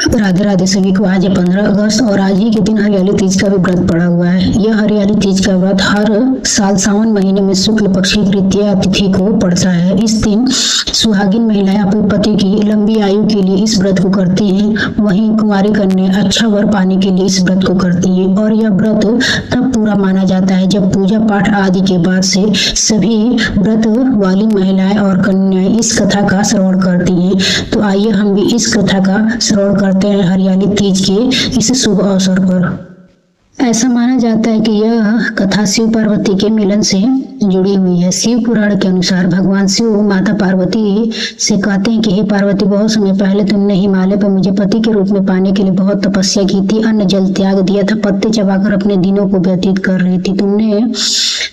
राधे राधे सभी को। आज है 15 अगस्त और आज ही के दिन हरियाली तीज का भी व्रत पड़ा हुआ है। यह हरियाली तीज का व्रत हर साल सावन महीने में शुक्ल पक्ष की तृतीया तिथि को पड़ता है। इस दिन सुहागिन महिलाएं अपने पति की लंबी आयु के लिए इस व्रत को करती हैं। वहीं कुंवारी कन्या अच्छा वर पाने के लिए इस व्रत को करती है और यह व्रत तब पूरा माना जाता है जब पूजा पाठ आदि के बाद से सभी व्रत वाली महिलाएं और कन्याएं इस कथा का श्रवण करती हैं। तो आइए हम भी इस कथा का श्रवण करते हैं हरियाली तीज के इस शुभ अवसर पर। ऐसा माना जाता है कि यह कथा शिव पार्वती के मिलन से जुड़ी हुई है। शिव पुराण के अनुसार भगवान शिव माता पार्वती से कहते हैं कि हे पार्वती, बहुत समय पहले तुमने हिमालय पर मुझे पति के रूप में पाने के लिए बहुत तपस्या की थी, अन्न जल त्याग दिया था, पत्ते चबाकर अपने दिनों को व्यतीत कर रही थी। तुमने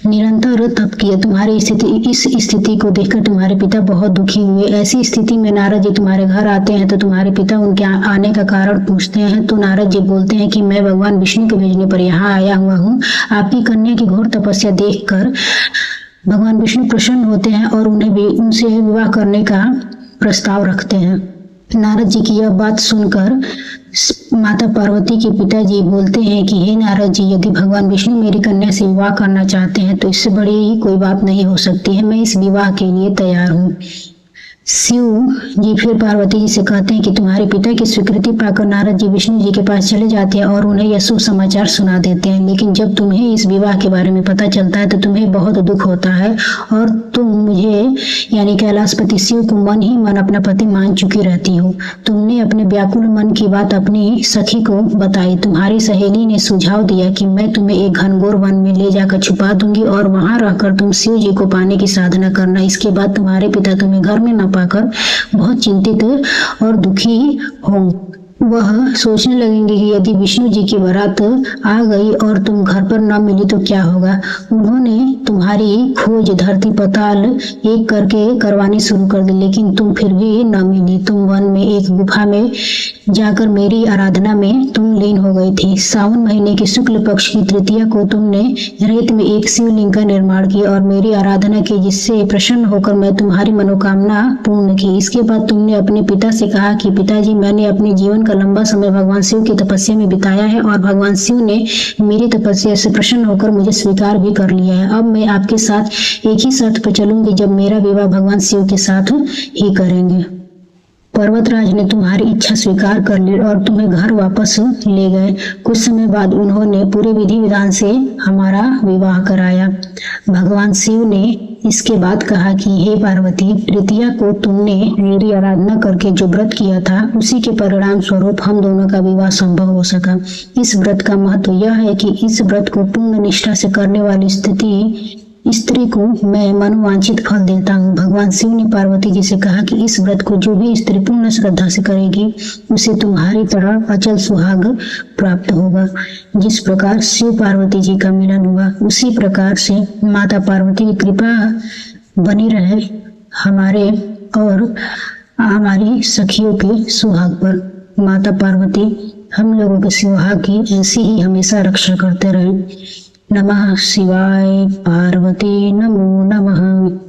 निरंतर तप किया। तुम्हारी इस स्थिति को देखकर तुम्हारे पिता बहुत दुखी हुए। ऐसी स्थिति में नारद जी तुम्हारे घर आते हैं तो तुम्हारे पिता उनके आने का कारण पूछते हैं। तो नारद जी बोलते हैं कि मैं भगवान विष्णु के भेजने पर यहाँ आया हुआ हूँ। आपकी कन्या की घोर तपस्या देखकर भगवान विष्णु प्रसन्न होते हैं और उन्हें भी उनसे विवाह करने का प्रस्ताव रखते हैं। नारद जी की यह बात सुनकर माता पार्वती के पिताजी बोलते हैं कि हे नारद जी, यदि भगवान विष्णु मेरी कन्या से विवाह करना चाहते हैं तो इससे बड़ी कोई बात नहीं हो सकती है। मैं इस विवाह के लिए तैयार हूँ। शिव जी फिर पार्वती जी से कहते हैं कि तुम्हारे पिता की स्वीकृति पाकर नारद जी विष्णु जी के पास चले जाते हैं और उन्हें यह शुभ समाचार सुना देते हैं। लेकिन जब तुम्हें इस विवाह के बारे में पता चलता है तो तुम्हें बहुत दुख होता है और तुम मुझे यानी कैलाशपति शिव को मन ही मन अपना पति मान चुकी रहती हो। तुमने अपने व्याकुल मन की बात अपनी सखी को बताई। तुम्हारी सहेली ने सुझाव दिया कि मैं तुम्हें एक घनघोर वन में ले जाकर छुपा दूंगी और वहां रहकर तुम शिव जी को पाने की साधना करना। इसके बाद तुम्हारे पिता तुम्हें घर में न पाकर बहुत चिंतित और दुखी होंगे। वह सोचने लगेंगे कि यदि विष्णु जी की बारात आ गई और तुम घर पर न मिली तो क्या होगा। उन्होंने तुम्हारी खोज धरती पताल एक करके करवानी शुरू कर दी, लेकिन तुम फिर भी न मिली। तुम वन में एक गुफा में जाकर मेरी आराधना में तुम लीन हो गई थी। सावन महीने के शुक्ल पक्ष की तृतीया को तुमने रेत में एक शिवलिंग का निर्माण किया और मेरी आराधना की, जिससे प्रसन्न होकर मैं तुम्हारी मनोकामना पूर्ण की। इसके बाद तुमने अपने पिता से कहा कि पिताजी, मैंने अपने जीवन का लंबा समय भगवान शिव की तपस्या में बिताया है और भगवान शिव ने मेरी तपस्या से प्रसन्न होकर मुझे स्वीकार भी कर लिया है। अब मैं आपके साथ एक ही शर्त पर चलूंगी, जब मेरा विवाह भगवान शिव के साथ ही करेंगे। पर्वतराज ने तुम्हारी इच्छा स्वीकार कर ली और तुम्हें घर वापस ले गए। कुछ समय बाद उन्होंने पूरे विधि विधान से हमारा विवाह कराया। भगवान शिव ने इसके बाद कहा कि हे पार्वती, तृतीया को तुमने मेरी आराधना करके जो व्रत किया था उसी के परिणाम स्वरूप हम दोनों का विवाह संभव हो सका। इस व्रत का महत्व यह है कि इस व्रत को पूर्ण निष्ठा से करने वाली स्त्री को मैं मनोवांछित फल देता हूँ। भगवान शिव ने पार्वती जी से कहा कि इस व्रत को जो भी स्त्री पूर्ण श्रद्धा से करेगी उसे तुम्हारी तरह अचल सुहाग प्राप्त होगा। जिस प्रकार शिव पार्वती जी का मिलन हुआ उसी प्रकार से माता पार्वती की कृपा बनी रहे हमारे और हमारी सखियों के सुहाग पर। माता पार्वती हम लोगों के सुहाग की ऐसी ही हमेशा रक्षा करते रहे। नमः शिवाय। पार्वती नमो नमः।